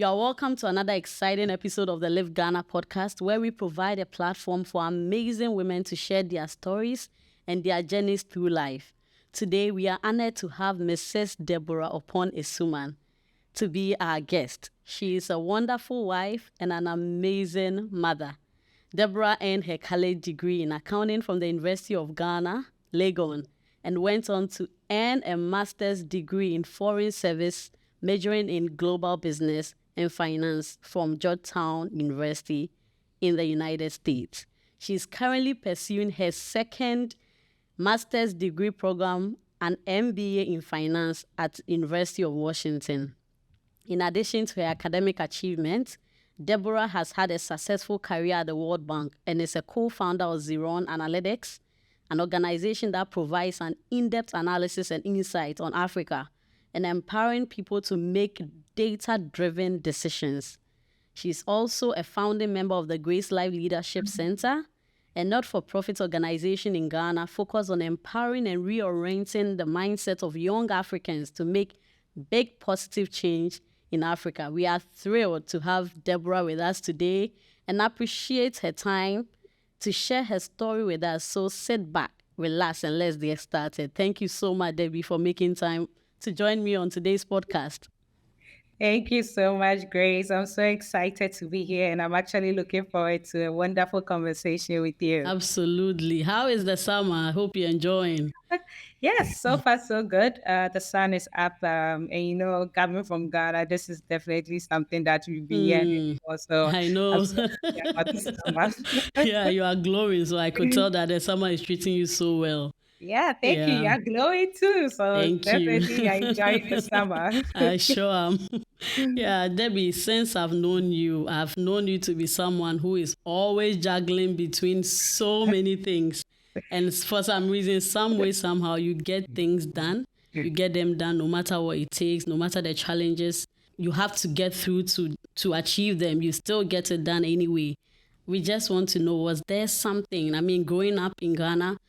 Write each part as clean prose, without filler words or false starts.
You are welcome to another exciting episode of the LiftGhana podcast, where we provide a platform for amazing women to share their stories and their journeys through life. Today, we are honored to have Mrs. Deborah Oppong-Asumang to be our guest. She is a wonderful wife and an amazing mother. Deborah earned her college degree in accounting from the University of Ghana, Legon, and went on to earn a master's degree in foreign service, majoring in global business and finance from GeoregeTown University in the United States. She is currently pursuing her second master's degree program, an MBA in finance at University of Washington. In addition to her academic achievements, Deborah has had a successful career at the World Bank and is a co-founder of Zerone Analytics, an organization that provides an in-depth analysis and insight on Africa and empowering people to make data-driven decisions. She's also a founding member of the Gracedlife Leadership Centre, a not-for-profit organization in Ghana focused on empowering and reorienting the mindset of young Africans to make big positive change in Africa. We are thrilled to have Deborah with us today and appreciate her time to share her story with us. So sit back, relax, and let's get started. Thank you so much, Debbie, for making time to join me on today's podcast. Thank you so much, Grace. I'm so excited to be here, and I'm actually looking forward to a wonderful conversation with you. Absolutely. How is the summer? I hope you're enjoying. Yes, so far so good. The sun is up, and coming from Ghana, this is definitely something that we'll be hearing for. So I I'm know. so happy about this summer. Yeah, you are glowing, so I could tell that the summer is treating you so well. Yeah, thank you. Yeah, You're glowing too. So thank you. definitely I enjoy the summer. I sure am. Yeah, Debbie, since I've known you to be someone who is always juggling between so many things. And for some reason, some way, somehow, you get things done. You get them done no matter what it takes, no matter the challenges you have to get through to achieve them. You still get it done anyway. We just want to know, was there something, growing up in Ghana,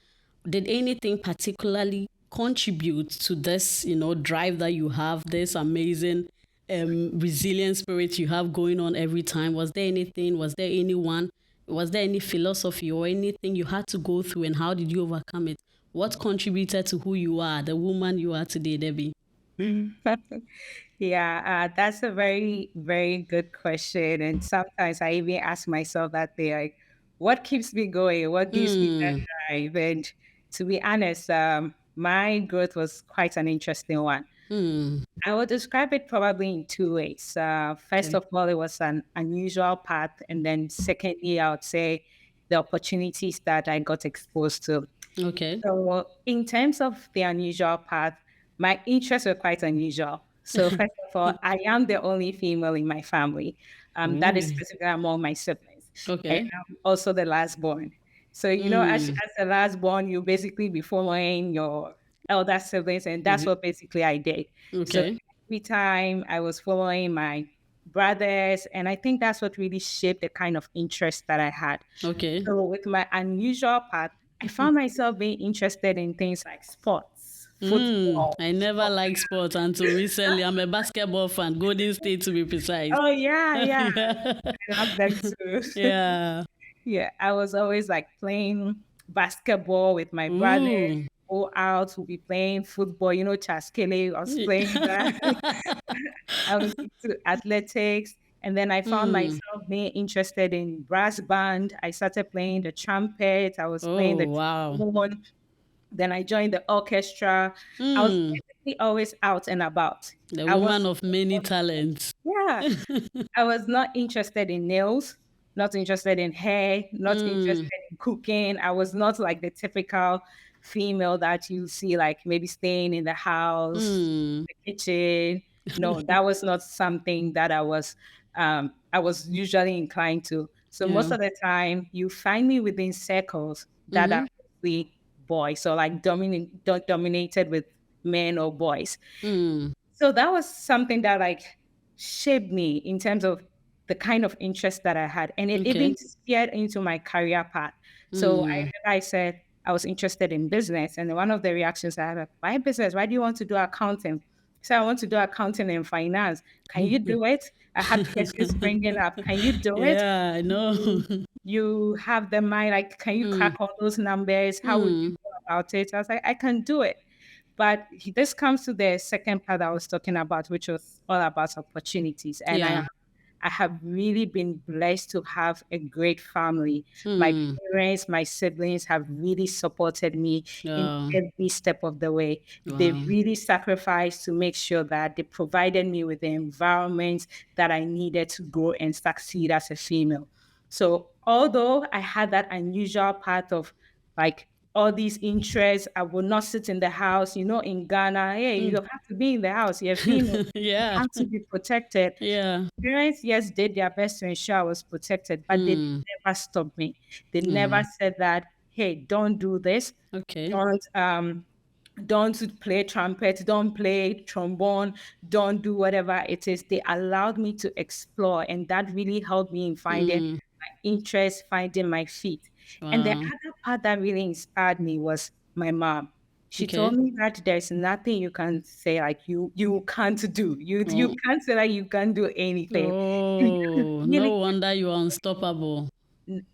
did anything particularly contribute to this, drive that you have, this amazing resilient spirit you have going on every time? Was there anything, was there anyone, was there any philosophy or anything you had to go through, and how did you overcome it? What contributed to who you are, the woman you are today, Debbie? Yeah, that's a very, very good question. And sometimes I even ask myself that thing, like, what keeps me going? What gives me that drive? And to be honest, my growth was quite an interesting one. I would describe it probably in two ways. First Okay. of all, it was an unusual path. And then secondly, I would say the opportunities that I got exposed to. Okay. So in terms of the unusual path, my interests were quite unusual. So first of all, I am the only female in my family. That is specifically among my siblings. And Okay. I'm also the last born. So, as the last born, you basically be following your elder siblings, and that's what basically I did. So Okay. every time I was following my brothers, and I think that's what really shaped the kind of interest that I had. Okay. So with my unusual path, I found myself being interested in things like sports, football. I never liked sports until recently. I'm a basketball fan, Golden State to be precise. Oh yeah, yeah. Yeah. I love them too. Yeah. Yeah, I was always like playing basketball with my brother. Ooh. Go out, we'll be playing football, Chaskele, I was playing that. I was into athletics. And then I found myself being interested in brass band. I started playing the trumpet. I was playing Oh, the wow. trombone. Then I joined the orchestra. I was basically always out and about. The I woman was, of many talents. yeah, I was not interested in nails, not interested in hair, not interested in cooking. I was not like the typical female that you see, like maybe staying in the house, the kitchen. No, that was not something that I was usually inclined to. So most Yeah. of the time, you find me within circles that are mostly boys, so like dominated with men or boys. So that was something that like shaped me in terms of the kind of interest that I had. And it Okay. even steered into my career path. So I said I was interested in business. And one of the reactions I had, like, why business? Why do you want to do accounting? said, I want to do accounting and finance. Can you do it? I had questions springing up. Can you do it? Yeah, I know. You have the mind, like, can you Mm, crack all those numbers? How would you mm, go about it? I was like, I can do it. But this comes to the second part I was talking about, which was all about opportunities. And yeah. I have really been blessed to have a great family. My Mm, parents, my siblings have really supported me in oh, every step of the way. They wow. really sacrificed to make sure that they provided me with the environment that I needed to grow and succeed as a female. So although I had that unusual part of like all these interests, I would not sit in the house. In Ghana, hey, you Mm. have to be in the house. You're female. You Yeah, have to be protected. yeah. Parents, yes, did their best to ensure I was protected, but they Mm, never stopped me. They never mm. said that, hey, don't do this. Okay. Don't play trumpet, don't play trombone, don't do whatever it is. They allowed me to explore, and that really helped me in finding Mm, my interest, finding my feet. And the wow. other part that really inspired me was my mom. She told Okay. me that there's nothing you can say like you can't do. You Oh, can't say like you can't do anything. You just oh, no really, wonder you are unstoppable.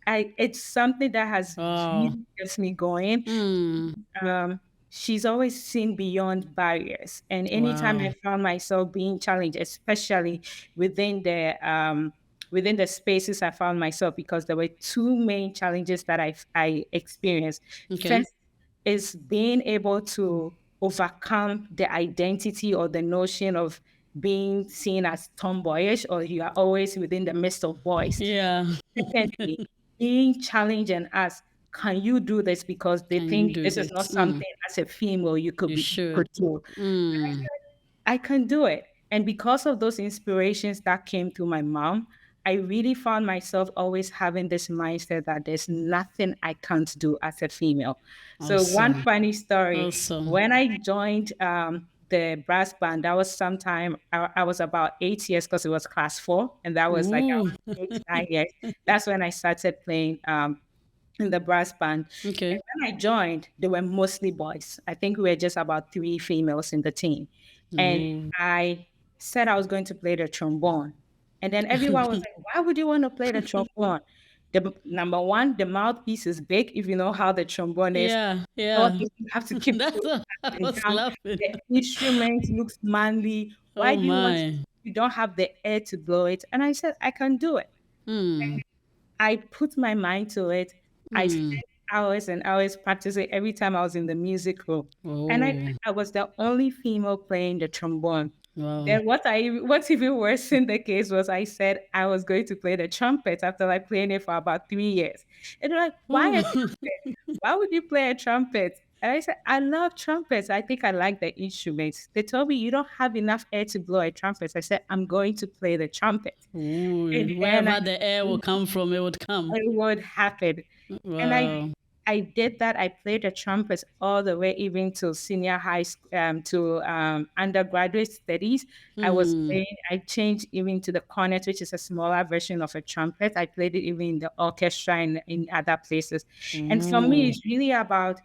it's something that has Wow. really kept me going. Mm, um, she's always seen beyond barriers. And anytime I wow. found myself being challenged, especially within the within the spaces I found myself, because there were two main challenges that I experienced. Okay. First is being able to overcome the identity or the notion of being seen as tomboyish, or you are always within the midst of boys. Yeah. Secondly, being challenged and asked, can you do this? Because they Can you think do this is this? not Mm, something as a female you you could should. do. Mm, I can do it. And because of those inspirations that came through my mom, I really found myself always having this mindset that there's nothing I can't do as a female. So one awesome. funny story, Awesome. when I joined the brass band, that was sometime, I was about 8 years because it was class 4. And that was like, I Ooh. was 8, 9 years. That's when I started playing in the brass band. Okay. And when I joined, they were mostly boys. I think we were just about 3 females in the team. And Ooh. I said I was going to play the trombone. And then everyone was like, why would you want to play the trombone? Number one, the mouthpiece is big, if you know how the trombone is. Yeah, All yeah. this, you have to keep That's going what I up and was down. laughing. The instrument looks manly. Why Oh do you want to? my. You don't have the air to blow it. And I said, I can do it. Hmm. I put my mind to it. I spent Hmm. hours and hours practicing every time I was in the music room. And Oh, I was the only female playing the trombone. wow. Then what's even worse in the case was I said I was going to play the trumpet after like playing it for about 3 years. And they're like, why a Oh. trumpet? Why would you play a trumpet? And I said, I love trumpets. I think I like the instruments. They told me you don't have enough air to blow a trumpet. I said, I'm going to play the trumpet. And Ooh. then Wherever the air will come from, it would come. it would happen. And Wow. I did that. I played the trumpet all the way even to senior high school, to undergraduate studies. I was Hmm. playing. I changed even to the cornet, which is a smaller version of a trumpet. I played it even in the orchestra and in other places. And for me, Ooh. it's really about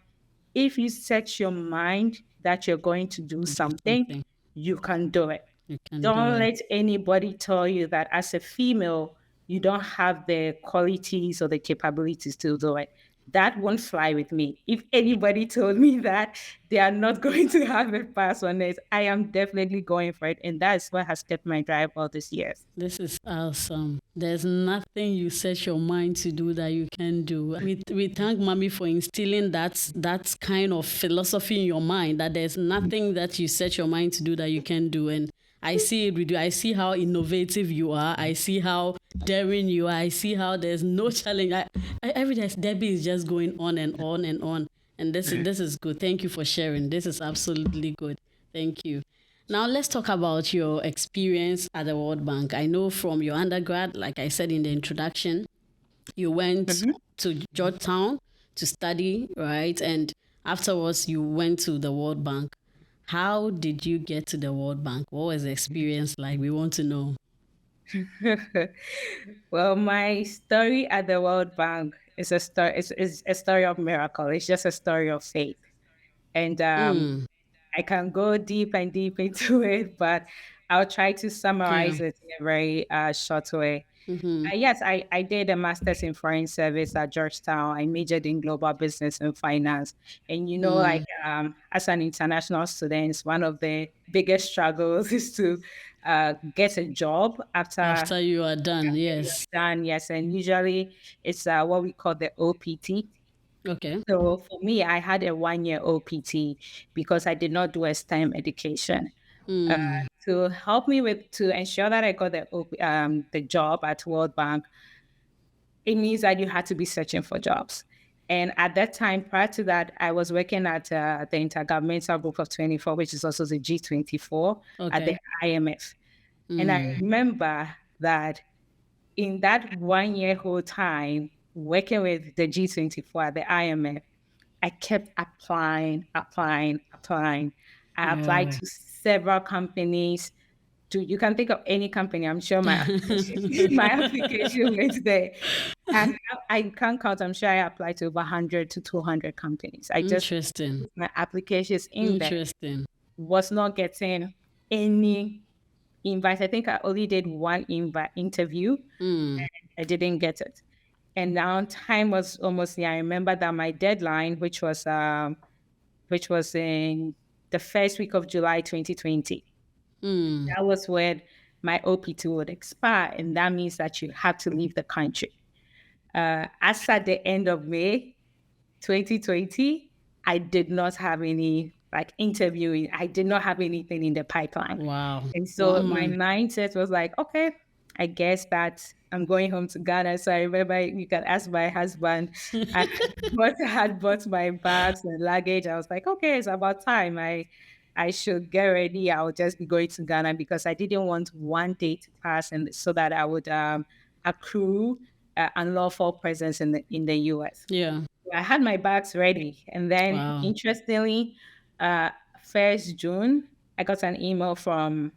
if you set your mind that you're going to do Do something, something. you can do it. You can do Don't it. let anybody tell you that as a female, you don't have the qualities or the capabilities to do it. That won't fly with me. If anybody told me that they are not going to have a pass on it, I am definitely going for it. And that is what has kept my drive all these years. This is awesome. There's nothing you set your mind to do that you can do. We thank Mommy for instilling that kind of philosophy in your mind that there's nothing that you set your mind to do that you can do. And I see it with you. I see how innovative you are. I see how daring you are. I see how there's no challenge. Every day Debbie is just going on and on and on. And this is good. Thank you for sharing. This is absolutely good. Thank you. Now let's talk about your experience at the World Bank. I know from your undergrad, like I said in the introduction, you went Mhm. to Georgetown to study, right? And afterwards you went to the World Bank. How did you get to the World Bank? What was the experience like? We want to know. Well, my story at the World Bank is a story. It's a story of miracle. It's just a story of faith. And Mm, I can go deep and deep into it, but I'll try to Yeah. summarize it in a very short way. Yes, I did a master's in foreign service at Georgetown. I majored in global business and finance. And like as an international student, one of the biggest struggles is to get a job after After you are done, you're yes. done. Yes, and usually it's what we call the OPT. Okay. So for me, I had a 1 year OPT because I did not do a STEM education. Uh, to help me to ensure that I got the job at World Bank, it means that you had to be searching for jobs. And at that time, prior to that, I was working at the Intergovernmental Group of 24, which is also the G24 at the Okay. IMF. And I remember that in that 1 year whole time working with the G24 at the IMF, I kept applying. I applied Wow. to several companies. You can think of any company. I'm sure my my application went there. And I can't count. I'm sure I applied to over 100 to 200 companies. I just Interesting. put my applications in there. Interesting. Was not getting any invite. I think I only did one interview. I didn't get it. And now time was almost near. I remember that my deadline, which was in the first week of July 2020, that was when my OPT would expire. And that means that you have to leave the country. As at the end of May 2020, I did not have any like interviewing. I did not have anything in the pipeline. Wow. And so 1 my month. mindset was like, okay, I guess that I'm going home to Ghana. So I remember you can ask my husband. I had bought my bags and luggage. I was like, okay, it's about time. I should get ready. I'll just be going to Ghana because I didn't want one day to pass and so that I would accrue unlawful presence in the US. Yeah. I had my bags ready. And then Wow. interestingly, uh, 1st June, I got an email from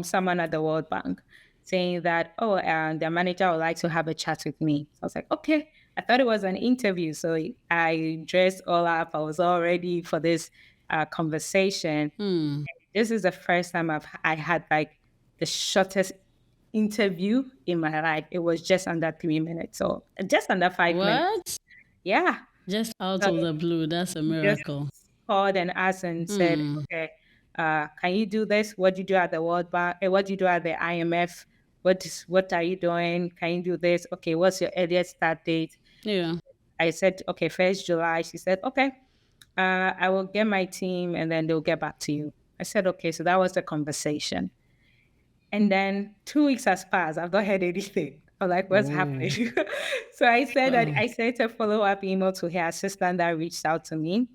someone at the World Bank saying that, oh, their manager would like to have a chat with me. So I was like, okay. I thought it was an interview. So I dressed all up. I was all ready for this conversation. This is the first time I had like the shortest interview in my life. It was just under 3 minutes. So just under 5 minutes. What? Yeah. Just out So of the blue. That's a he just miracle. called and asked and said, okay, can you do this? What do you do at the World Bank? What do you do at the IMF? What are you doing? Can you do this? Okay, what's your earliest start date? Yeah. I said, okay, 1st July. She said, okay, I will get my team and then they'll get back to you. I said, okay, so that was the conversation. And then 2 weeks has passed. I've not heard anything. I'm like, what's happening? So I said that Wow. I sent a follow-up email to her assistant that reached out to me.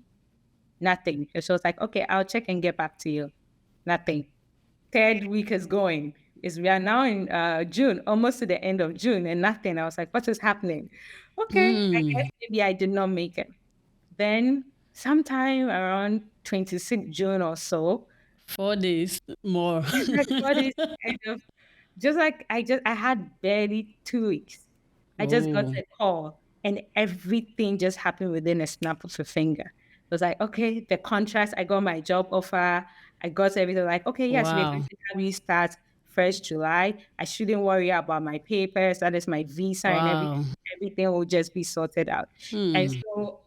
Nothing. So she was like, okay, I'll check and get back to you. Nothing. 3rd week is going. We are now in June, almost to the end of June, and nothing. I was like, what is happening? Okay, I guess maybe I did not make it. Then sometime around 26th June or so, 4 days more. like what is kind of just like I had barely 2 weeks. I just got Oh. a call and everything just happened within a snap of a finger. It was like, okay, the contract, I got my job offer, I got everything like, okay, yes, we're going Wow. to have you start 1st July. I shouldn't worry about my papers, that is my visa and everything. Wow. Everything will just be sorted out. And so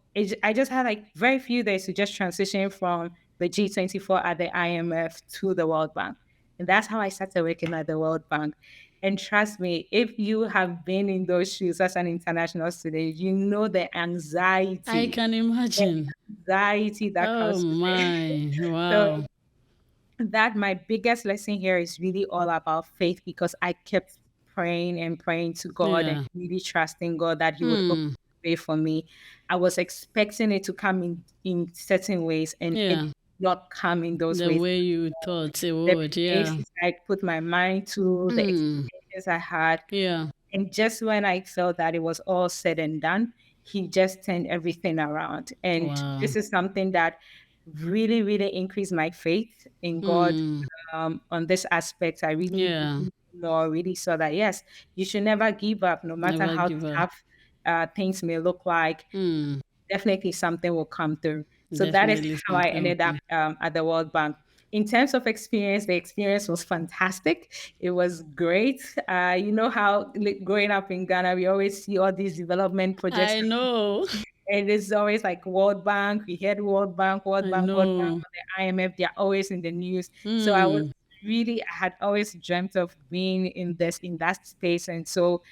I just had like very few days to just transition from the G24 at the IMF to the World Bank. And that's how I started working at the World Bank. And trust me, if you have been in those shoes as an international student, you know the I anxiety, can the imagine. anxiety that Oh comes with it. my. So Wow. that my biggest lesson here is really all about faith because I kept praying and praying to God and Yeah. really trusting God that He would open the way for me. I was expecting it to come in certain ways and it Yeah. did not come in those The ways. way you thought it The would. Yeah. places I put my mind to, the experiences I had. Yeah. And just when I felt that it was all said and done, He just turned everything around. And Wow. this is something that really, really increased my faith in God on this aspect. I really, Yeah. really saw that, yes, you should never give up, no matter Never how give up. tough things may look like. Definitely something will come through. So that is Definitely how I something. ended up Okay. at the World Bank. In terms of experience, the experience was fantastic. It was great. You know how growing up in Ghana, we always see all these development projects, I know. and it's always like World Bank. We heard World Bank, World I Bank, World Bank, know. or the IMF. They're always in the news. So Hmm. I had always dreamt of being in that space, and so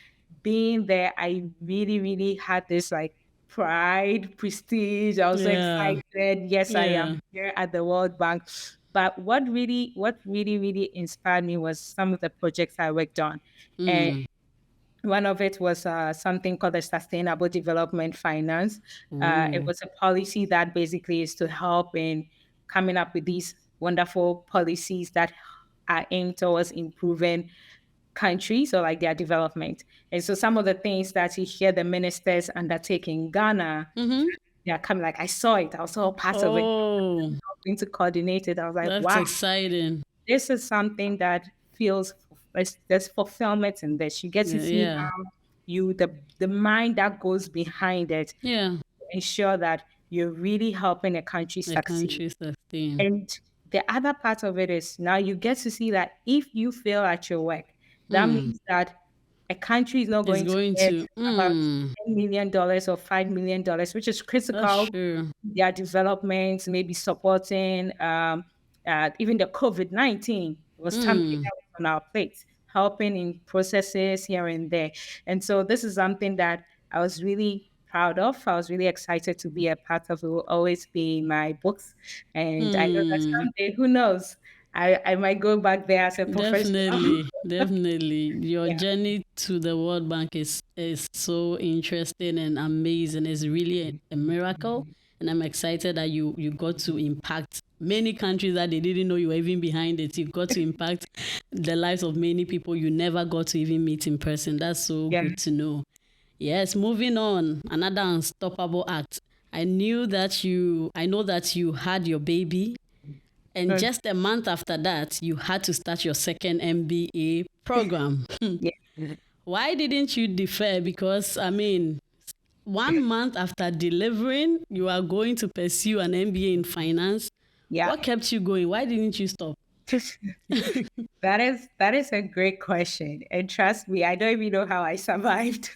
being there, I really, really had this like pride, prestige. I was so Yeah. excited. Yes, I am Yeah. here at the World Bank. But what really, really inspired me was some of the projects I worked on. And Hmm. one of it was something called the Sustainable Development Finance. It Ooh. was a policy that basically is to help in coming up with these wonderful policies that are aimed towards improving countries or like their development. And so some of the things that you hear the ministers undertake in Ghana, Mm-hmm. they are coming like, I saw it, I was all part of it, Oh, helping to coordinate it. I was like, that's wow, exciting. this is something that feels there's fulfillment in this. You get to Yeah. see Yeah. how the mind that goes behind it Yeah. ensure that you're really helping a country The succeed. country sustain. And the other part of it is now you get to see that if you fail at your work, that Hmm. means that a country is not It's going to going get to. about Hmm. $10 million or $5 million, which is That's critical. true. Their development, maybe supporting even the COVID-19 was something Hmm. that was on our plate, helping in processes here and there. And so this is something that I was really proud of. I was really excited to be a part of. It will always be in my books. And I know that Hmm. someday, who knows, I might go back there as a professional. Definitely, definitely. Your Yeah. journey to the World Bank is so interesting and amazing. It's really a miracle, and I'm excited that you got to impact many countries that they didn't know you were even behind it. You got to impact the lives of many people you never got to even meet in person. That's so Yeah. good to know. Yes, moving on. Another unstoppable act. I know that you had your baby, and Mm. just a month after that, you had to start your second MBA program. Yeah. Why didn't you defer? Because, I mean, 1 month after delivering, you are going to pursue an MBA in finance. Yeah. What kept you going? Why didn't you stop? That is a great question. And trust me, I don't even know how I survived.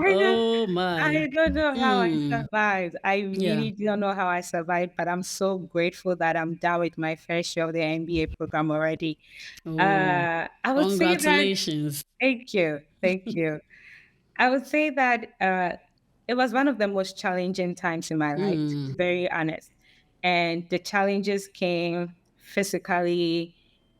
I don't, Oh, my. I don't know how I Hmm. survived. I Yeah. really don't know how I survived, but I'm so grateful that I'm done with my first year of the MBA program already. Oh, I would say that, congratulations. thank you. Thank you. I would say that it was one of the most challenging times in my life, to Hmm. be very honest. And the challenges came physically,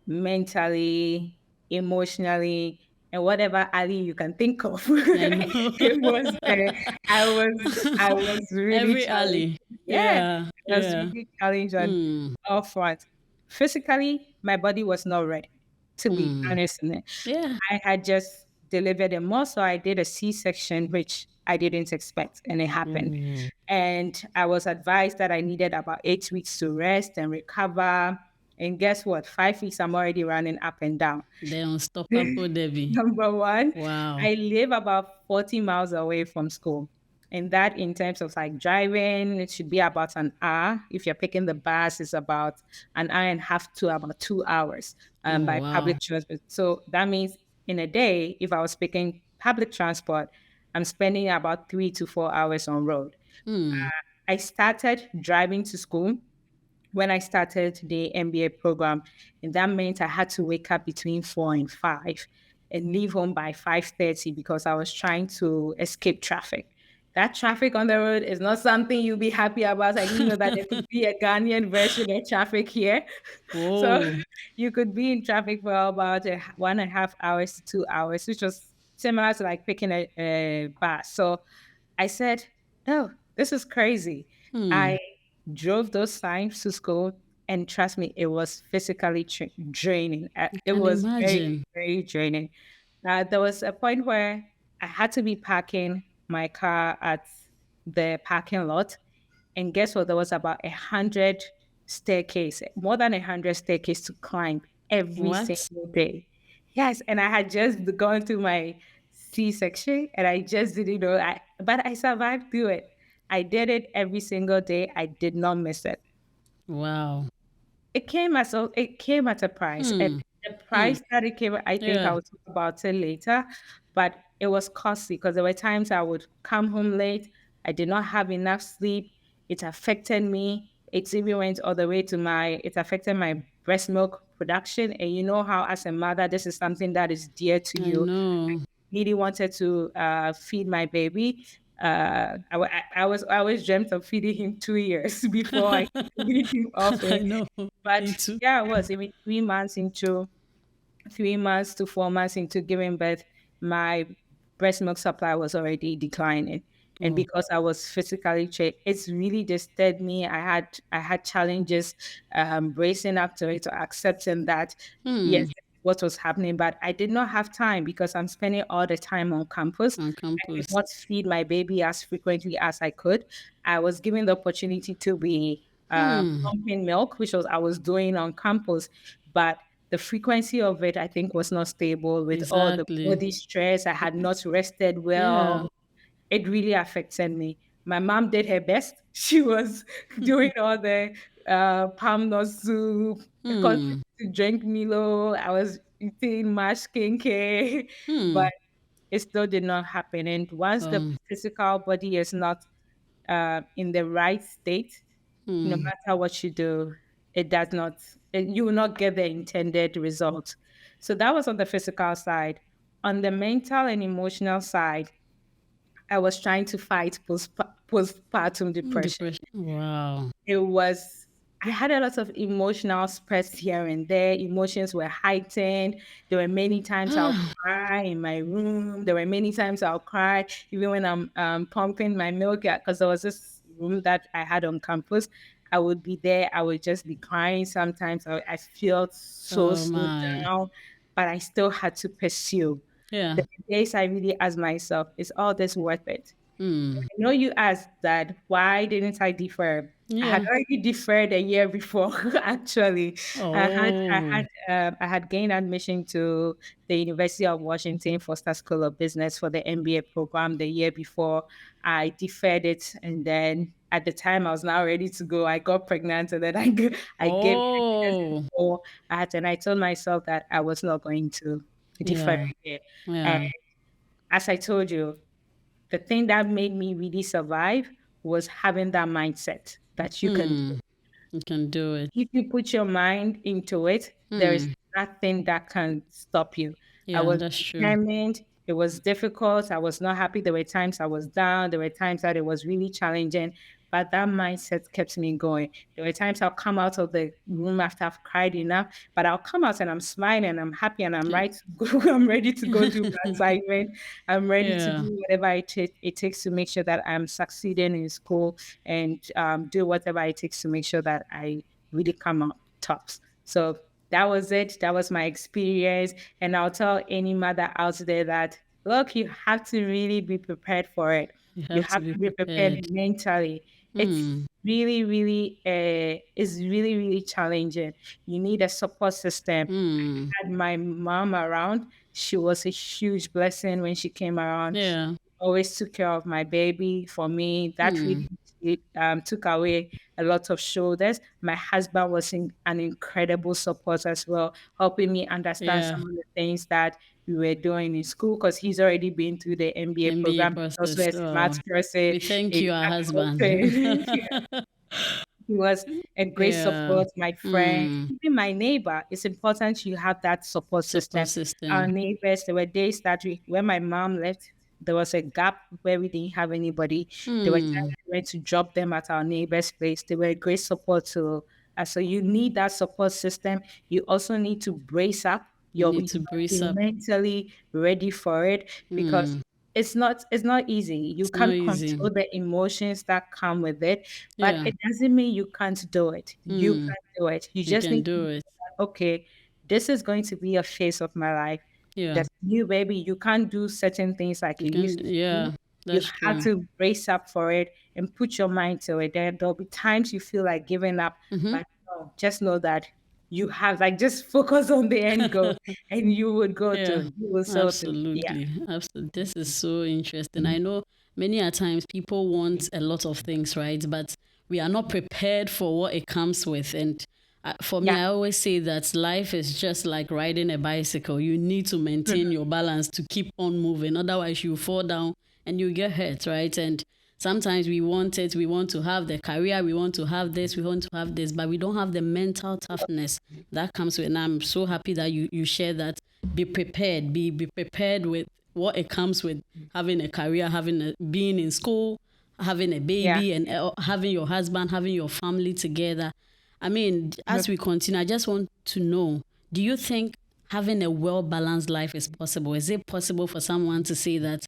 mentally, emotionally, and whatever alley you can think of. I know. It was there. I was really Every challenged. alley. Yes, Yeah. I was Yeah. really challenged on Hmm. all fronts. Physically, my body was not ready, to be Hmm. honest. Yeah. I had just delivered a more, so I did a C-section, which I didn't expect, and it happened. And I was advised that I needed about 8 weeks to rest and recover. And guess what? 5 weeks, I'm already running up and down. The unstoppable Debbie. Number one, Wow. I live about 40 miles away from school. And that, in terms of like driving, it should be about an hour. If you're picking the bus, it's about an hour and a half to about 2 hours Oh, by wow. public transport. So that means in a day, if I was picking public transport, I'm spending about 3 to 4 hours on road. Hmm. I started driving to school when I started the MBA program, and that meant I had to wake up between 4 and 5 and leave home by 5:30 because I was trying to escape traffic. That traffic on the road is not something you'll be happy about. I didn't know that there could be a Ghanaian version of traffic here. So Whoa. you could be in traffic for about 1.5 hours to 2 hours, which was similar to like picking a bus. So I said, no, this is crazy. Hmm. I drove those signs to school, and trust me, it was physically draining. It Can was very, imagine. very draining. There was a point where I had to be parking my car at the parking lot, and guess what? There was about 100 staircase, more than 100 staircase to climb every What? single day. Yes, and I had just gone through my C-section, and I just didn't know. But I survived through it. I did it every single day. I did not miss it. Wow. It came at a price, and Hmm. the Hmm. price that it came, I think I Yeah. will talk about it later, but it was costly because there were times I would come home late. I did not have enough sleep. It affected me. It even went all the way to it affected my breast milk production. And you know how, as a mother, this is something that is dear to I you. know. Really wanted to feed my baby. I always dreamt of feeding him 2 years before I weaned him off I it. know. But Me too. yeah, I was even 3 months to 4 months into giving birth, my breast milk supply was already declining. And Oh. because I was physically trained, it's really disturbed me. I had challenges bracing up to it, to accepting that yes, Hmm. what was happening, but I did not have time because I'm spending all the time on campus. On I could campus. not feed my baby as frequently as I could. I was given the opportunity to be Hmm. pumping milk, which was I was doing on campus, but the frequency of it, I think, was not stable with all the Exactly. body stress. I had not rested Yeah. well. It really affected me. My mom did her best. She was doing all the palm nut soup, Hmm. continued to drink Milo. I was eating mashed kinky, but Hmm. it still did not happen. And once the Um. physical body is not in the right state, no Hmm. matter what you do, it does not, you will not get the intended result. So that was on the physical side. On the mental and emotional side, I was trying to fight postpartum depression. Depression. Wow. It was, I had a lot of emotional stress here and there. Emotions were heightened. There were many times I'll cry in my room. There were many times I'll cry even when I'm pumping my milk, because there was this room that I had on campus. I would be there. I would just be crying sometimes. I felt Oh so my. down, but I still had to pursue. Yeah. The days I really asked myself, is all this worth it? Hmm. I know you asked that, why didn't I defer? I had Yeah. already deferred a year before. Actually, Oh. I had gained admission to the University of Washington Foster School of Business for the MBA program the year before. I deferred it, and then at the time I was now ready to go. I got pregnant, and then I gave birth Oh. before and I told myself that I was not going to defer Yeah. it. And Yeah. as I told you, the thing that made me really survive was having that mindset that you can do. Hmm. You can do it. If you put your mind into it, there is Hmm. nothing that can stop you. I Yeah, was that's true. determined. It was difficult. I was not happy. There were times I was down. There were times that it was really challenging. But that mindset kept me going. There were times I'll come out of the room after I've cried enough, but I'll come out and I'm smiling, I'm happy, and I'm Yeah. right to go. I'm ready to go do my assignment. I'm ready to Yeah. do whatever it takes to make sure that I'm succeeding in school, and do whatever it takes to make sure that I really come out tops. So that was it. That was my experience. And I'll tell any mother out there that, look, you have to really be prepared for it. You You have to have be to be prepared prepared. mentally. Hmm. It's really, really challenging. You need a support system. Hmm. Had my mom around. She was a huge blessing when she came around. Yeah. Always took care of my baby for me. That Hmm. really took away a lot of shoulders. My husband was an incredible support as well, helping me understand Yeah. some of the things that we were doing in school, because he's already been through the MBA MBA program, also process. a Oh, smart person, we thank a you, our husband. accountant. He was a great Yeah. support, my friend, Hmm. even my neighbor. It's important you have that support Support system. Our system. neighbors, there were days that when my mom left, there was a gap where we didn't have anybody. There were times Hmm. we went to drop them at our neighbor's place. They were a great support to us. So you need that support system. You also need to brace up. You need You to must brace be up. mentally ready for it, because Hmm. it's not easy. You It's not can't easy. control the emotions that come with it, but Yeah. it doesn't mean you can't do it. You Hmm. can do it. You You just can need to do know it. that, okay, this is going to be a phase of my life. Yeah. That's new, baby. You can't do certain things like You you can. used to do. Yeah. You That's have true. to brace up for it and put your mind to it. There'll be times you feel like giving up, Mm-hmm. but no, just know that you have, like, just focus on the end goal, and you would go Yeah, through. You will so through. Yeah. absolutely. Absolutely. This is so interesting. I know many a times people want a lot of things, right? But we are not prepared for what it comes with. And for me, Yeah. I always say that life is just like riding a bicycle. You need to maintain your balance to keep on moving. Otherwise, you fall down and you get hurt, right? And sometimes we want it. We want to have the career. We want to have this. We want to have this. But we don't have the mental toughness that comes with it. And I'm so happy that you share that. Be prepared. Be prepared with what it comes with having a career, being in school, having a Yeah. baby, and having your husband, having your family together. I mean, as we continue, I just want to know, do you think having a well-balanced life is possible? Is it possible for someone to say that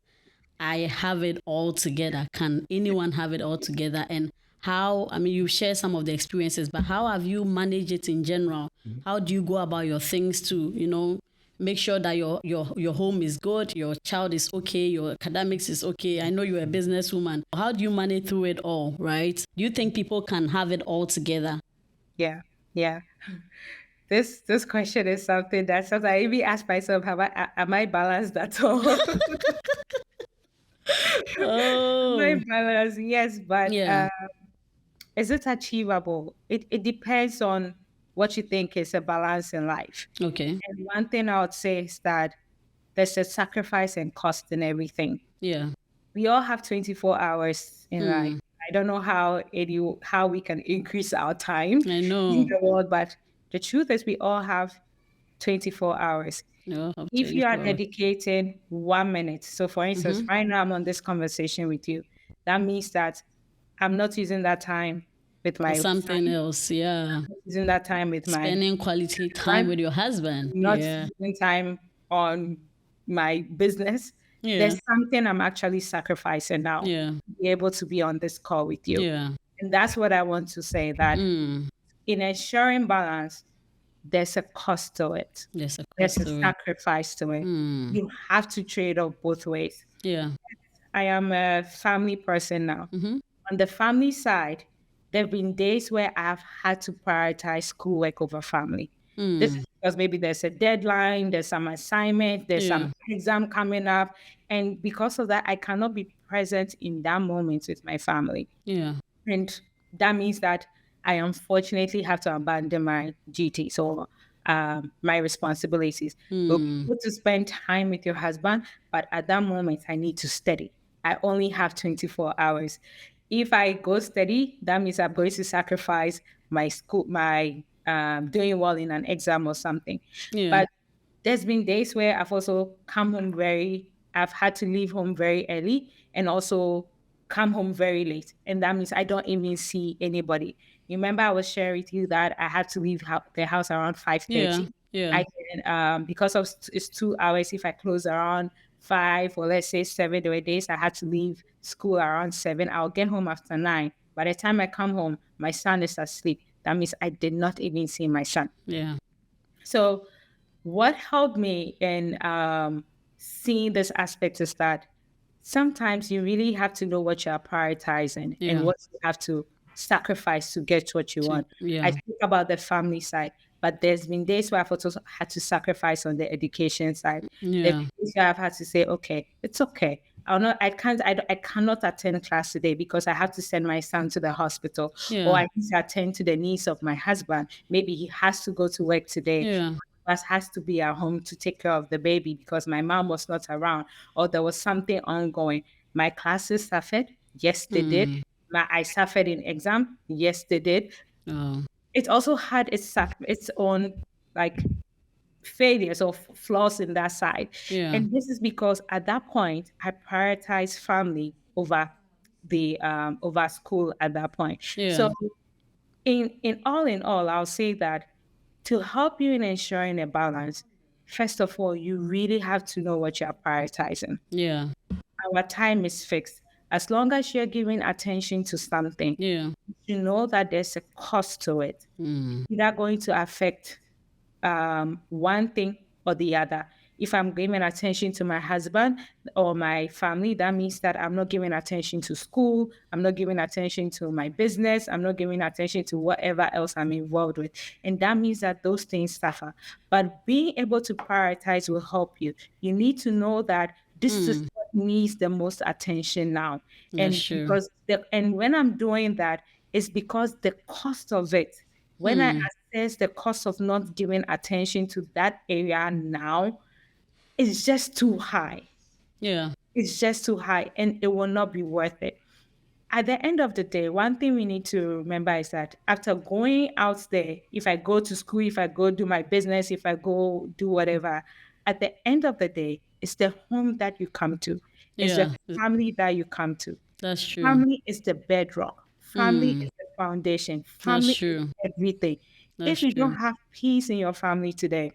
I have it all together? Can anyone have it all together? And how, I mean, you share some of the experiences, but how have you managed it in general? How do you go about your things to, make sure that your home is good, your child is okay, your academics is okay? I know you're a businesswoman. How do you manage through it all, right? Do you think people can have it all together? Yeah. Yeah. This question is something that sometimes I even ask myself, am I balanced at all? Am I Oh, balanced? Yes, but yeah. is it achievable? It depends on what you think is a balance in life. Okay. And one thing I would say is that there's a sacrifice and cost in everything. Yeah. We all have 24 hours in life. Hmm. I don't know how we can increase our time I in know. the world, but the truth is we all have 24 hours. You have If you are 24 hours. dedicating 1 minute, so for instance, Mm-hmm. right now I'm on this conversation with you, that means that I'm not using that time with For my something son, else, yeah. using that time with my Spending quality time friend, with your husband. not Yeah. using time on my business. Yeah. There's something I'm actually sacrificing now Yeah. to be able to be on this call with you. Yeah. And that's what I want to say, that Mm. in ensuring balance, there's a cost to it. There's a There's cost a to it. sacrifice to it. Mm. You have to trade off both ways. Yeah. I am a family person now. Mm-hmm. On the family side, there have been days where I've had to prioritize schoolwork over family. This Mm. is because maybe there's a deadline, there's some assignment, there's Yeah. some exam coming up. And because of that, I cannot be present in that moment with my family. Yeah. And that means that I unfortunately have to abandon my duties or my responsibilities. You'll be Mm. able to spend time with your husband, but at that moment, I need to study. I only have 24 hours. If I go study, that means I'm going to sacrifice my school, my doing well in an exam or something. Yeah. But there's been days where I've had to leave home very early and also come home very late. And that means I don't even see anybody. Remember, I was sharing with you that I had to leave the house around Yeah. 5:30. Yeah. I can, because of it's 2 hours, if I close around 5 or let's say 7, there were days I had to leave school around 7. I'll get home after 9. By the time I come home, my son is asleep. That means I did not even see my son. Yeah. So what helped me in seeing this aspect is that sometimes you really have to know what you're prioritizing and Yeah. what you have to sacrifice to get what you want. I Yeah. speak about the family side, but there's been days where I've also had to sacrifice on the education side. There's Yeah. been days where I've had to say, okay, it's okay. I cannot attend class today because I have to send my son to the hospital, or Yeah. I need to attend to the needs of my husband. Maybe he has to go to work today, Yeah. us has to be at home to take care of the baby because my mom was not around or there was something ongoing. My classes suffered. Yes, they did. Mm. I suffered in exam. Yes, they did. Oh. It also had its own like failures or flaws in that side. Yeah. And this is because at that point, I prioritized family the over school at that point. Yeah. So in all, I'll say that to help you in ensuring a balance, first of all, you really have to know what you're prioritizing. Yeah. Our time is fixed. As long as you're giving attention to something, Yeah. you know that there's a cost to it. Mm. It's not going to affect one thing or the other. If I'm giving attention to my husband or my family, that means that I'm not giving attention to school. I'm not giving attention to my business. I'm not giving attention to whatever else I'm involved with. And that means that those things suffer. But being able to prioritize will help you. You need to know that this is what needs the most attention now. That's And true. because and when I'm doing that, it's because the cost of it, when I assess the cost of not giving attention to that area now, it's just too high. Yeah. It's just too high, and it will not be worth it. At the end of the day, one thing we need to remember is that after going out there, if I go to school, if I go do my business, if I go do whatever, at the end of the day, it's the home that you come to. It's the Yeah. family that you come to. That's true. Family is the bedrock. Family is the foundation. That's Family is true. everything. If That's you don't true. have peace in your family today,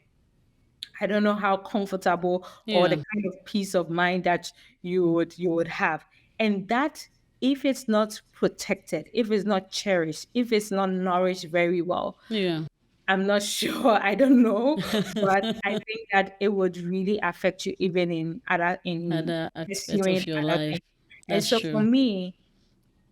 I don't know how comfortable or the Yeah. kind of peace of mind that you would have. And that, if it's not protected, if it's not cherished, if it's not nourished very well, Yeah. I'm not sure. I don't know, but I think that it would really affect you even in Other aspects pursuing of your other life. things. And That's so for true. me,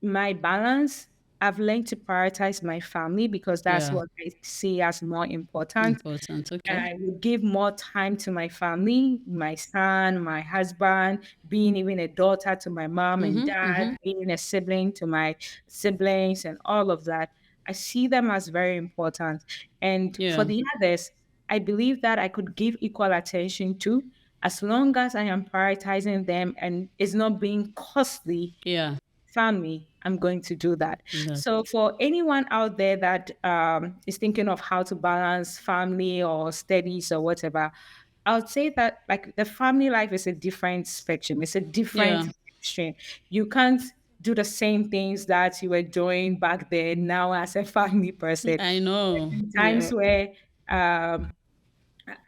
my balance, I've learned to prioritize my family because that's Yeah. what I see as more important. Important. And Okay. I will give more time to my family, my son, my husband, being even a daughter to my mom and dad, being a sibling to my siblings, and all of that. I see them as very important. And for Yeah. the others, I believe that I could give equal attention to, as long as I am prioritizing them and it's not being costly Yeah. family, I'm going to do that. That, So for anyone out there that is thinking of how to balance family or studies or whatever, I would say that like the family life is a different spectrum. It's a different yeah. stream. You can't do the same things that you were doing back then now as a family person. I know. Yeah. Times where um,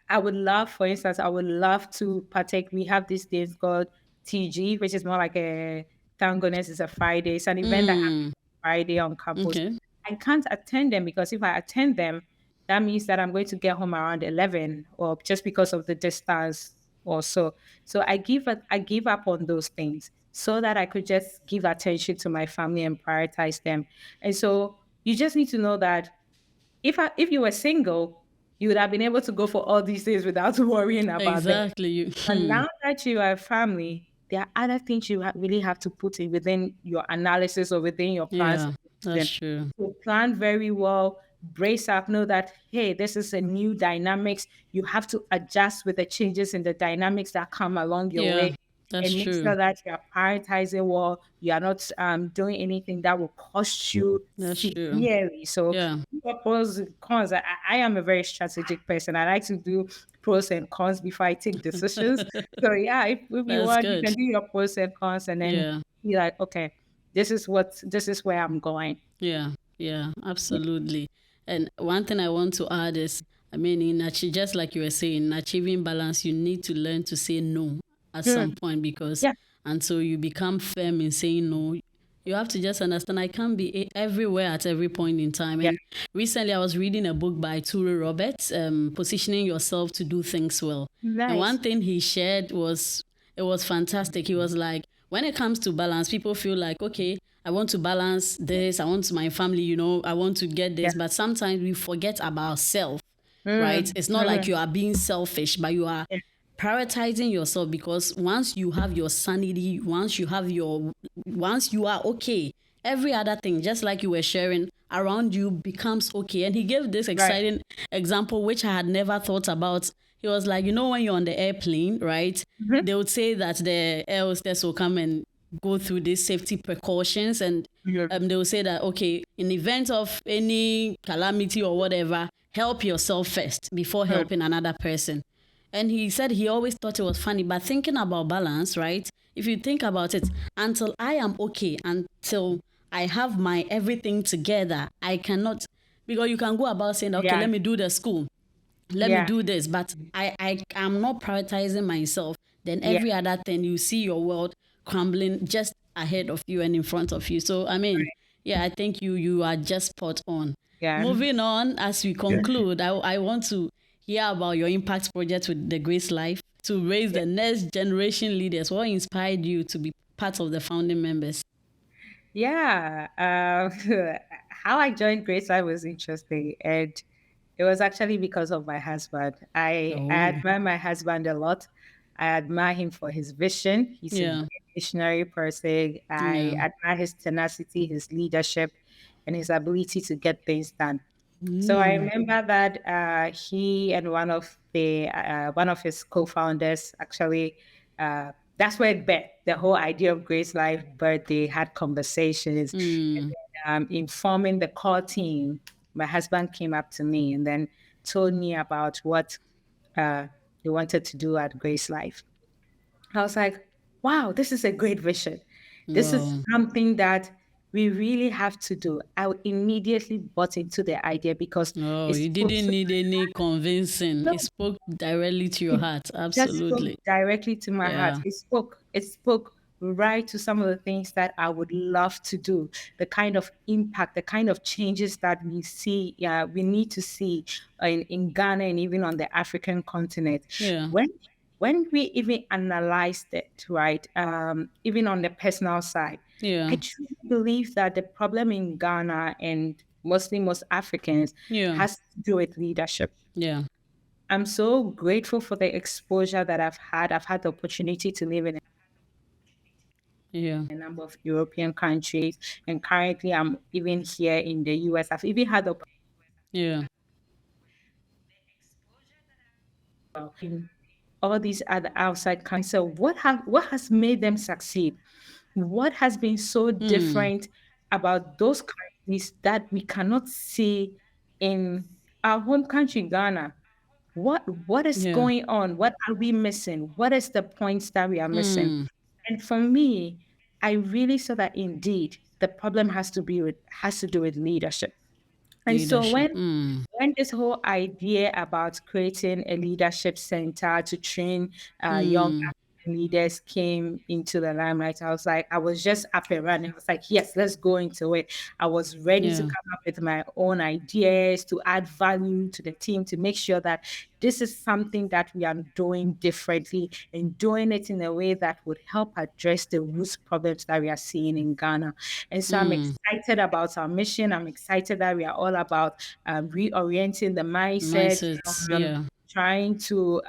I would love, for instance, I would love to partake. We have these days called TG, which is more like a thank goodness it's a Friday. It's an event that happens Mm. Friday on campus. Okay. I can't attend them because if I attend them, that means that I'm going to get home around 11 or just because of the distance or so. So I give up on those things so that I could just give attention to my family and prioritize them. And so you just need to know that if you were single, you would have been able to go for all these things without worrying about them. Exactly. You. But now that you are a family, there are other things you really have to put in within your analysis or within your plans. Yeah. That's true. So plan very well, brace up, know that, hey, this is a new dynamics. You have to adjust with the changes in the dynamics that come along your Yeah. way That's and make true. sure that you're prioritizing well. You are not doing anything that will cost you That's true. severely. So Yeah. pros and cons. I am a very strategic person. I like to do pros and cons before I take decisions. So yeah, if you That's want, you good. can do your pros and cons and then Yeah. be like, okay, this is where I'm going. Yeah. Yeah. Absolutely. And one thing I want to add is, I mean, just like you were saying, in achieving balance, you need to learn to say no at some Mm, point because yeah, until you become firm in saying no, you have to just understand I can't be everywhere at every point in time. yeah, And recently I was reading a book by Ture Roberts, Positioning Yourself to Do Things Well. And one nice. thing he shared was, it was fantastic. He was like, when it comes to balance, people feel like, okay, I want to balance this, I want my family, I want to get Yeah. this. But sometimes we forget about self, right? Mm, It's not like mm, you are being selfish, but you are yeah, prioritizing yourself because once you have your sanity, once you are okay, every other thing, just like you were sharing around you, becomes okay. And he gave this right. exciting example, which I had never thought about. He was like, when you're on the airplane, right? Mhm. They would say that the air hostess will come and go through these safety precautions, and Yeah. they will say that, okay, in the event of any calamity or whatever, help yourself first before Mm, helping another person. And he said he always thought it was funny, but thinking about balance, right? If you think about it, until I am okay, until I have my everything together, I cannot, because you can go about saying, okay, yeah, let me do the school, let me yeah, do this, but I am not prioritizing myself, then yeah, every other thing, you see your world crumbling just ahead of you and in front of you. So I mean, yeah, I think you are just spot on. yeah. Moving on, as we conclude, I want to hear about your impact project with the Grace Life to raise the next generation leaders. What inspired you to be part of the founding members? Yeah. How I joined Grace Life was interesting. And it was actually because of my husband. I Oh, admire my husband a lot. I admire him for his vision. He's a Yeah. very visionary person. I Yeah. admire his tenacity, his leadership, and his ability to get things done. So I remember that he and one of his co-founders actually, that's where the whole idea of Grace Life Birthday had conversations. And Mm. then, informing the core team, my husband came up to me and then told me about what he wanted to do at Grace Life. I was like, wow, this is a great vision. This is Wow. something that we really have to do. I immediately bought into the idea because Oh, it you spoke didn't to need any convincing. no, It spoke directly to your it heart. just spoke Absolutely. directly to my heart. Yeah. It spoke right to some of the things that I would love to do, the kind of impact, the kind of changes that we need to see in Ghana and even on the African continent. Yeah. When when we even analyzed it, right, even on the personal side, Yeah. I truly believe that the problem in Ghana and mostly most Africans Yeah. has to do with leadership. Yeah. I'm so grateful for the exposure that I've had. I've had the opportunity to live in Yeah. a number of European countries, and currently I'm even here in the US. I've even had the Yeah. in all these other outside countries. So what has made them succeed? What has been so Mm. different about those countries that we cannot see in our home country, Ghana? What is Yeah. going on? What are we missing? What is the points that we are missing? Mm. And for me, I really saw that indeed the problem has to do with leadership. And so Leadership. Mm. when this whole idea about creating a leadership center to train young Mm. African leaders came into the limelight, I was just up and running. I was like, yes, let's go into it. I was ready to Yeah. come up with my own ideas to add value to the team to make sure that this is something that we are doing differently and doing it in a way that would help address the root problems that we are seeing in Ghana. And so I'm Mm. excited about our mission. I'm excited that we are all about reorienting the mindset, Mindsets. um, Yeah. trying to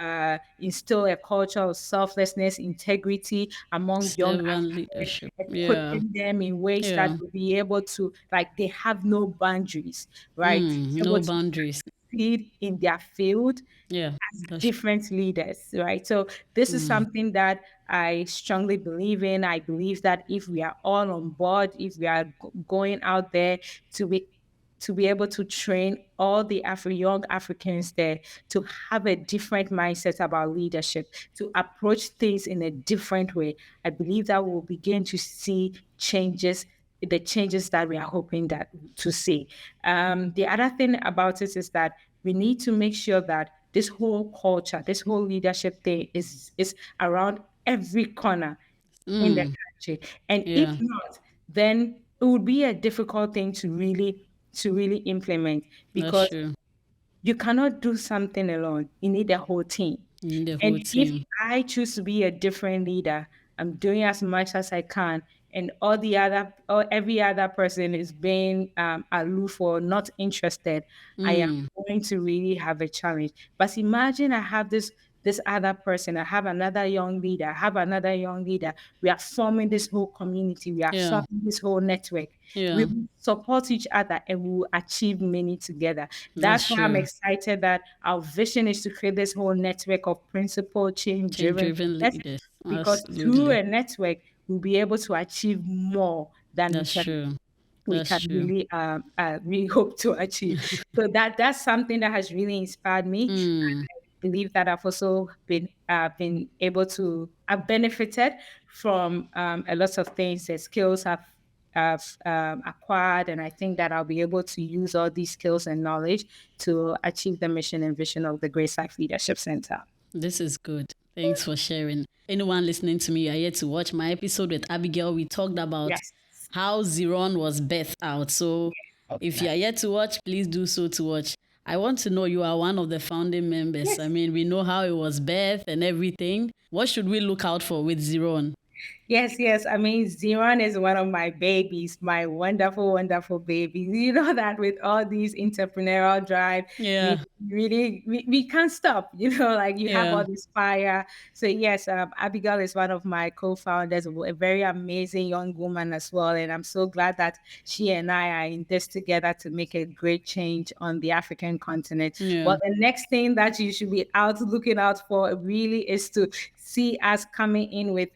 instill a culture of selflessness, integrity among young Servant Africans, leadership. Yeah. equipping them in ways that Yeah. will be able to, like, they have no boundaries, right? Mm. Able No to boundaries. succeed in their field Yeah. as That's different leaders, right? So this is mm. something that I strongly believe in. I believe that if we are all on board, if we are going out there to be able to train all the young Africans there to have a different mindset about leadership, to approach things in a different way, I believe that we'll begin to see the changes that we are hoping that to see. The other thing about it is that we need to make sure that this whole culture, this whole leadership thing is around every corner in the Mm. country. And if Yeah. not, then it would be a difficult thing to really implement That's because true. you cannot do something alone. You need a whole team. You need the And whole if team. I choose to be a different leader, I'm doing as much as I can, and or every other person is being aloof or not interested, I am Mm. going to really have a challenge. But imagine I have this other person, I have another young leader, I have another young leader. We are forming this whole community, we are Yeah. forming this whole network. We Yeah. will support each other and we will achieve many together. That's That's why I'm true. excited that our vision is to create this whole network of principle change Change driven driven leaders, leaders. because through Absolutely. a network, we'll be able to achieve more than we That's can true. we That's can true. really hope to achieve. So that's something that has really inspired me. Mm. Believe that I've also been able to I've benefited from a lot of things, the skills I've acquired, and I think that I'll be able to use all these skills and knowledge to achieve the mission and vision of the Gracedlife Leadership Center. This is good. Thanks for sharing. Anyone listening to me, you are here to watch my episode with Abigail. We talked about Yes. how Zerone was birthed out. So if you are yet to watch, please do so to watch. I want to know, you are one of the founding members. I Yes. mean, we know how it was birthed and everything. What should we look out for with Zerone? Yes. I mean, Zerone is one of my babies, my wonderful, wonderful baby. You know that with all these entrepreneurial drive, we Yeah. really, we can't stop, like you have Yeah. all this fire. So yes, Abigail is one of my co-founders, a very amazing young woman as well. And I'm so glad that she and I are in this together to make a great change on the African continent. Yeah. But the next thing that you should be out looking out for really is to see us coming in with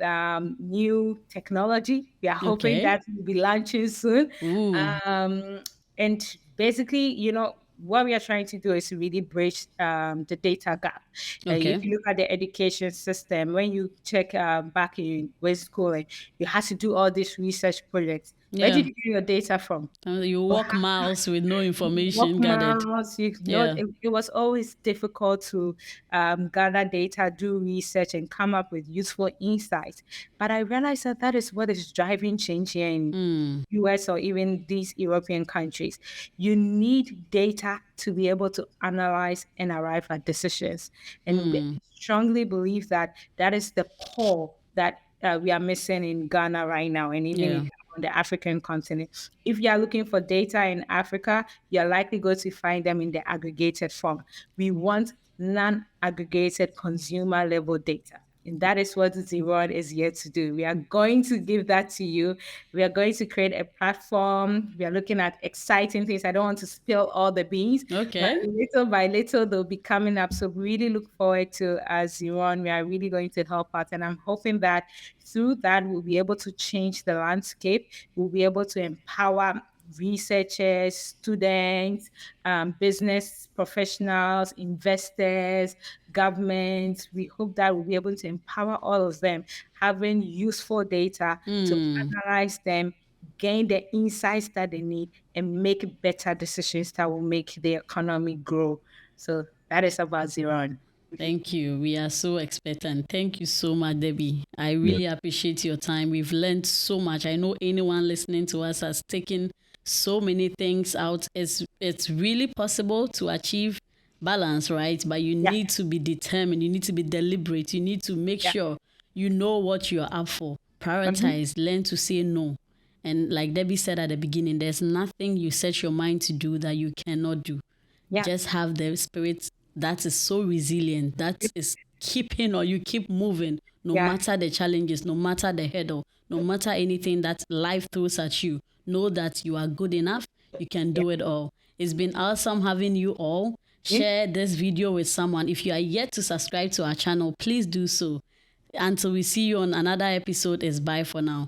new technology. We are hoping Okay. that we'll be launching soon. Ooh. And basically, what we are trying to do is to really bridge the data gap. If Okay. you look at the education system, when you check back in West schooling, you had to do all these research projects. Where Yeah. did you get your data from? You walk miles with no Work information gathered. miles, Yeah. it was always difficult to gather data, do research, and come up with useful insights. But I realized that that is what is driving change here in Mm. US or even these European countries. You need data to be able to analyze and arrive at decisions. And we Mm. strongly believe that that is the core that we are missing in Ghana right now, and even Yeah. on the African continent. If you are looking for data in Africa, you're likely going to find them in the aggregated form. We want non-aggregated consumer level data. And that is what Zerone is here to do. We are going to give that to you. We are going to create a platform. We are looking at exciting things. I don't want to spill all the beans, but Okay. little by little, they'll be coming up. So really look forward to Zerone. We are really going to help out. And I'm hoping that through that, we'll be able to change the landscape. We'll be able to empower researchers, students, business professionals, investors, governments. We hope that we'll be able to empower all of them, having useful data to Mm. analyze them, gain the insights that they need, and make better decisions that will make the economy grow. So that is about Zerone. Thank you. We are so expectant. Thank you so much, Debbie. I Yeah. really appreciate your time. We've learned so much. I know anyone listening to us has taken so many things out. It's really possible to achieve balance, right? But you Yeah, need to be determined. You need to be deliberate. You need to make yeah. sure you know what you're up for. Mhm. Prioritize. Learn to say no. And like Debbie said at the beginning, there's nothing you set your mind to do that you cannot do. Yeah. Just have the spirit that is so resilient, that is keeping or you keep moving no Yeah. matter the challenges, no matter the hurdle, no matter anything that life throws at you. Know that you are good enough, you can Yeah. do it all. It's been awesome having you all. Yeah. Share this video with someone. If you are yet to subscribe to our channel, please do so. Until we see you on another episode, is bye for now.